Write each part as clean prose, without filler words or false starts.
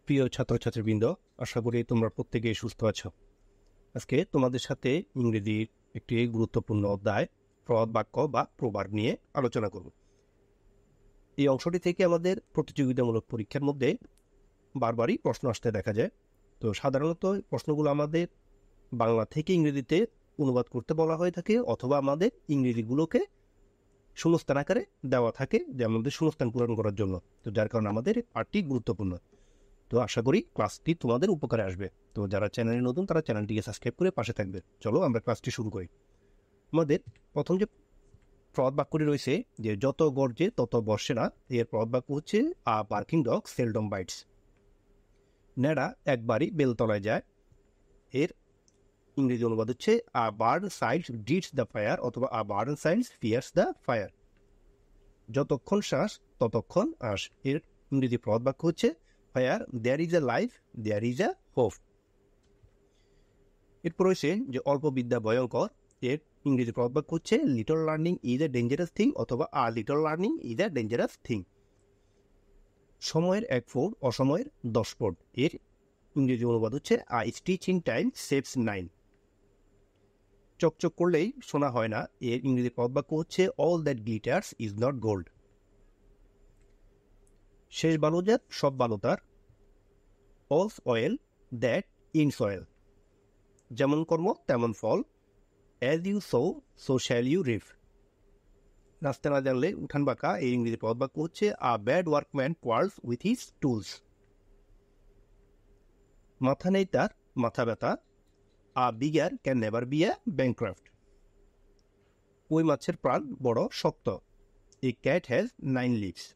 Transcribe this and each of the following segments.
প্রিয় ছাত্রছাত্রীবৃন্দ, আশা করি তোমরা প্রত্যেকেই সুস্থ আছো। আজকে তোমাদের সাথে ইংরেজির একটি গুরুত্বপূর্ণ অধ্যায় প্রবাদ বাক্য বা প্রবাদ নিয়ে আলোচনা করব। এই অংশটি থেকে আমাদের প্রতিযোগিতামূলক পরীক্ষার মধ্যে বারবারই প্রশ্ন আসতে দেখা যায়। তো সাধারণত প্রশ্নগুলো আমাদের বাংলা থেকে ইংরেজিতে অনুবাদ করতে বলা হয়ে থাকে, অথবা আমাদের ইংরেজিগুলোকে শূন্যস্থান আকারে দেওয়া থাকে যে আমাদের শূন্যস্থান পূরণ করার জন্য। তো যার কারণে আমাদের পাঠটি গুরুত্বপূর্ণ। তো আশা করি ক্লাসটি তোমাদের উপকারে আসবে। তো যারা চ্যানেলে নতুন তারা চ্যানেলটিকে সাবস্ক্রাইব করে পাশে থাকবে। চলো আমরা ক্লাসটি শুরু করি। আমাদের প্রথম যে প্রবাদ বাক্যটি রয়েছে যে যত গর্জে তত বর্ষে না, এর প্রবাদ বাক্য হচ্ছে a barking dog seldom bites. ন্যাড়া একবারই বেলতলায় যায়, এর ইংরেজি অনুবাদ হচ্ছে a burn sides deeds the fire, অথবা a burn sides fears the fire. যতক্ষণ শ্বাস ততক্ষণ আস, এর ইংরেজি প্রবাদ বাক্য হচ্ছে Where there is a life, there is a hope. এরপর রয়েছে যে অল্প বিদ্যা ভয়ঙ্কর, এর ইংরেজি প্রবাদ বাক্য হচ্ছে little learning is a dangerous thing, অথবা a little learning is a dangerous thing. সময়ের 1 ফোঁট অসময়ের 10 ফোঁট, এর ইংরেজি অনুবাদ হচ্ছে আ স্টিচ ইন টাইম সেভস 9। চকচক করলেই শোনা হয় না, এর ইংরেজি প্রবাদ বাক্য হচ্ছে all that glitters is not gold. শেষ বালুজাত সব বালুতার, অলস অয়েল দ্যাট ইন সয়েল। যেমন কর্ম তেমন ফল, as you sow so shall you reap. রাস্তা না জানলে উঠান বাঁকা, এই ইংরেজি প্রবাদ বাক্য হচ্ছে a bad workman quarrels with his tools. মাথা নেই তার মাথা ব্যথা, a beggar can never be a bankrupt. ওই মাছের প্রাণ বড় শক্ত, এ ক্যাট হ্যাজ 9 লিভস।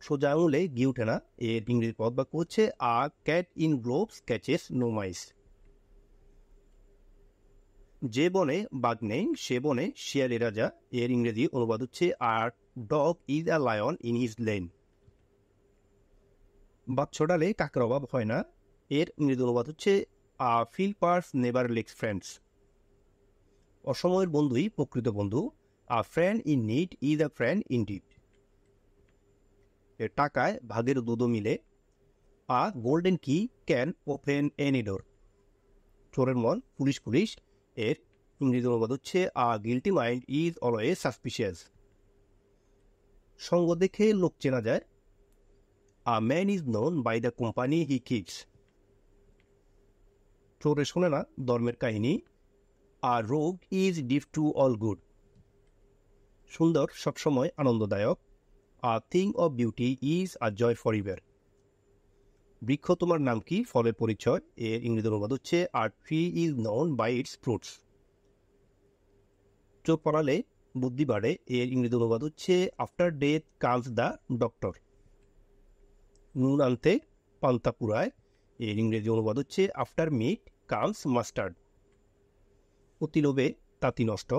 সোজা আঙুলে ঘি উঠে না, এর ইংরেজি প্রবাদ বাক্য হচ্ছে a cat in gloves catches no mice. যে বনে বাঘ নেই সে বনে শিয়ালের রাজা, এর ইংরেজি অনুবাদ হচ্ছে আর dog is a lion in his lane. বাচ্চা কাকের অভাব হয় না, এর ইংরেজি অনুবাদ হচ্ছে a full purse never lacks friends. অসময়ের বন্ধুই প্রকৃত বন্ধু, a friend in need is a friend indeed. এর টাকায় ভাগের দুধও মিলে, a golden key can open any door. চোরের মন পুলিশ পুলিশ, এর ইংরেজি অনুবাদ হচ্ছে a guilty mind is always suspicious. সঙ্গ দেখে লোক চেনা যায়, a man is known by the company he keeps. চোরে শোনে না ধর্মের কাহিনী, a rogue is deaf to all good. সুন্দর সবসময় আনন্দদায়ক, a thing of beauty is a joy for ever. বৃক্ষ তোমার নাম কি ফলের পরিচয়, এর ইংরেজি অনুবাদ হচ্ছে আর tree is known by its fruits. চোখ পড়ালে বুদ্ধি বাড়ে, এর ইংরেজি অনুবাদ হচ্ছে after death comes the doctor. নুন আনতে পান্তা পুরায়, এর ইংরেজি অনুবাদ হচ্ছে আফটার মিট কামস মাস্টার্ড। অতি লোভে তাঁতি নষ্ট,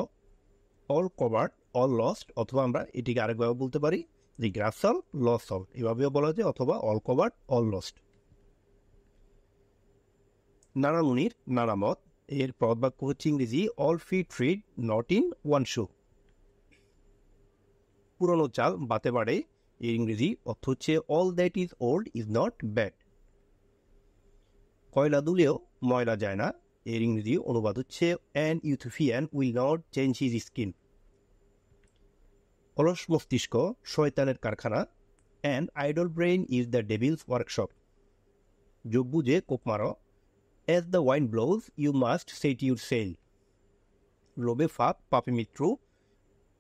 অল কভার্ড অল লস্ট, অথবা আমরা এটিকে আরেকভাবে বলতে পারি যে গ্রাস অল লস অল, এভাবেও বলা যায়, অথবা অল কভার্ড অল লস্ট। নানামুনির নানামত, এর প্রবাদ বাক্য হচ্ছে ইংরেজি all feet freed not in one shoe. পুরনো চাল বাতে বাড়ে, এর ইংরেজি অর্থ হচ্ছে all that is old is not bad. কয়লা দুলেও ময়লা যায় না, এর ইংরেজি অনুবাদ হচ্ছে an Ethiopian will not change his skin. অলস মস্তিষ্ক শয়তানের কারখানা, an idle brain is the devil's workshop. যোগ বুঝে কোপ মারো, as the wine blows you must set your sail. লোভে ফাপ পাপে মৃত্যু,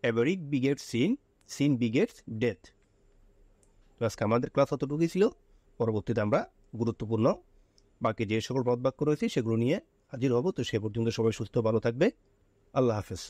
avarice begets sin sin begets death. তো আজকে আমাদের ক্লাস অতটুকুই ছিল। পরবর্তীতে আমরা গুরুত্বপূর্ণ বাকি যে সকল প্রবাদ বাক্য রয়েছে সেগুলো নিয়ে হাজির হব। তো সে পর্যন্ত সবাই সুস্থ ভালো থাকবে। আল্লাহ হাফেজ।